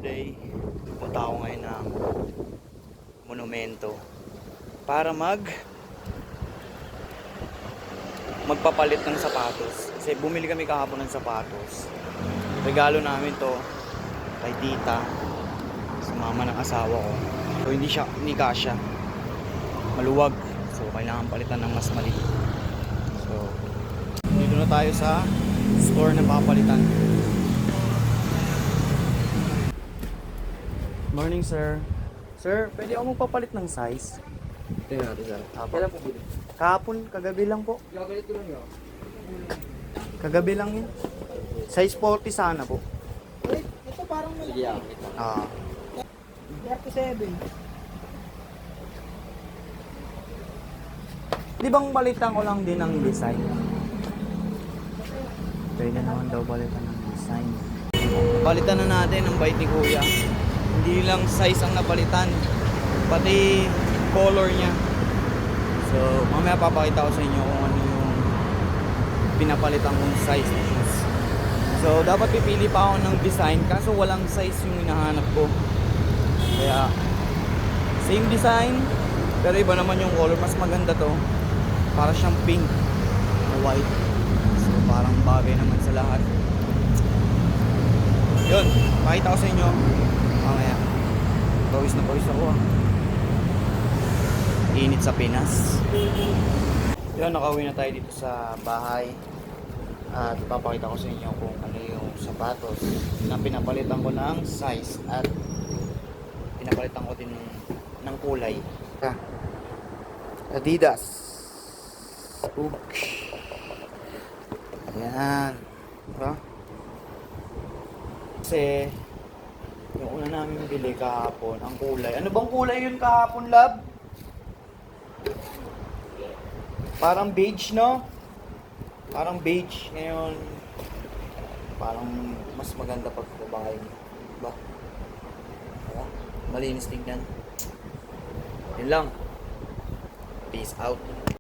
today, pupunta ako ngayon ng monumento para magpapalit ng sapatos. Kasi bumili kami kahapon ng sapatos. Regalo namin to kay tita, sa mama ng asawa ko. So hindi kasya. Maluwag. So kailangan palitan ng mas maliit. So dito na tayo sa store na papalitan. Morning, sir. Sir, pwede ako magpapalit ng size? Tingnan natin, sir. Apo. Kailan po bili? Kahapon, kagabi lang po. Gagalit ko lang yun. Kagabi lang yun. Size 40 sana po. Wait, ito parang malaki. Sige, ito. Ah. 37. Di bang balitan ko lang din ang design? Pwede naman daw balitan ng design. Balitan na natin ang bait ni Kuya. Hindi lang size ang napalitan, pati color niya. So, mamaya papakita ko sa inyo kung ano yung pinapalitan kong size na shoes. So, dapat pipili pa ako ng design, kaso walang size yung hinahanap ko. Kaya, same design, pero iba naman yung color. Mas maganda to. Para siyang pink na white. So, parang bagay naman sa lahat. Yun, pakita ko sa inyo mamaya. Pawis na pawis ako. Init sa Pinas. Yun, nakauwi na tayo dito sa bahay. At ipapakita ko sa inyo kung ano yung sapatos na pinapalitan ko ng size at pinapalitan ko din ng kulay. Adidas. Oops. Ayan. Diba? Kasi yung una namin bili kahapon, ang kulay. Ano bang kulay yun kahapon, love? Parang beige, no? Parang beige. Ngayon, parang mas maganda pag babae. Diba? Diba? Malinis tingnan. Yun lang. Peace out.